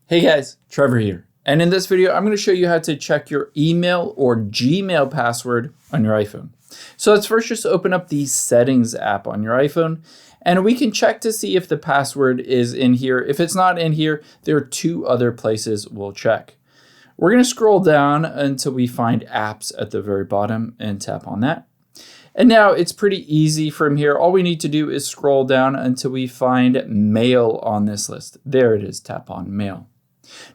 Hey guys, Trevor here. And in this video, I'm going to show you how to check your email or Gmail password on your iPhone. So let's first just open up the Settings app on your iPhone, and we can check to see if the password is in here. If it's not in here, there are two other places we'll check. We're going to scroll down until we find Apps at the very bottom and tap on that. And now it's pretty easy from here. All we need to do is scroll down until we find Mail on this list. There it is, tap on Mail.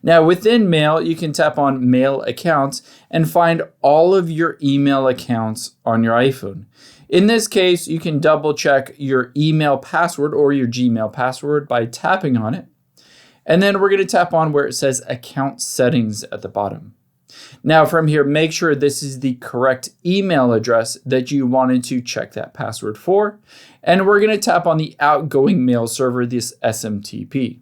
Now within Mail, you can tap on Mail Accounts and find all of your email accounts on your iPhone. In this case, you can double check your email password or your Gmail password by tapping on it. And then we're going to tap on where it says Account Settings at the bottom. Now from here, make sure this is the correct email address that you wanted to check that password for. And we're going to tap on the outgoing mail server, this SMTP.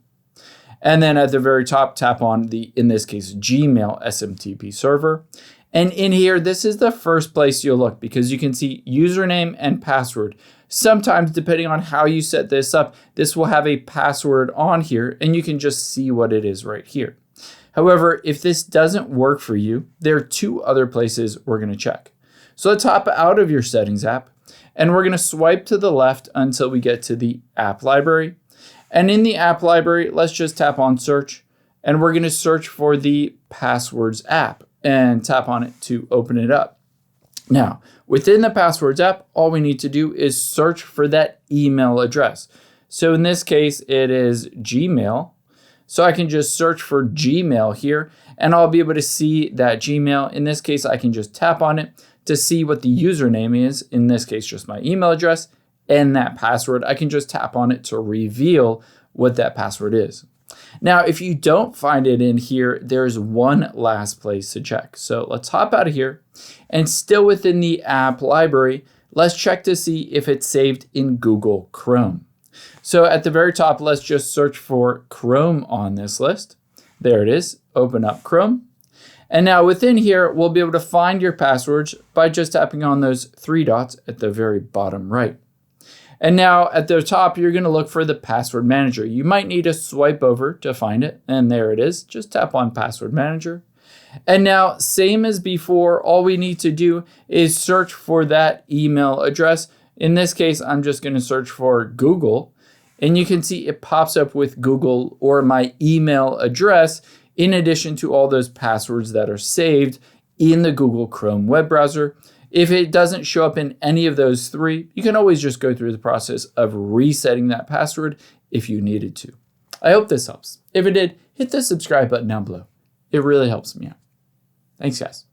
And then at the very top, tap on the, in this case, Gmail SMTP server. And in here, this is the first place you'll look because you can see username and password. Sometimes, depending on how you set this up, this will have a password on here and you can just see what it is right here. However, if this doesn't work for you, there are two other places we're going to check. So let's hop out of your Settings app and we're going to swipe to the left until we get to the app library. And in the app library, let's just tap on search and we're going to search for the Passwords app and tap on it to open it up. Now, within the Passwords app, all we need to do is search for that email address. So in this case, it is Gmail. So I can just search for Gmail here and I'll be able to see that Gmail. In this case, I can just tap on it to see what the username is. In this case, just my email address. And that password, I can just tap on it to reveal what that password is. Now, if you don't find it in here, there's one last place to check. So let's hop out of here and still within the app library, let's check to see if it's saved in Google Chrome. So at the very top, let's just search for Chrome on this list. There it is, open up Chrome. And now within here, we'll be able to find your passwords by just tapping on those three dots at the very bottom right. And now at the top, you're going to look for the Password Manager. You might need to swipe over to find it. And there it is. Just tap on Password Manager. And now, same as before, all we need to do is search for that email address. In this case, I'm just going to search for Google. And you can see it pops up with Google or my email address in addition to all those passwords that are saved in the Google Chrome web browser. If it doesn't show up in any of those three, you can always just go through the process of resetting that password if you needed to. I hope this helps. If it did, hit the subscribe button down below. It really helps me out. Thanks, guys.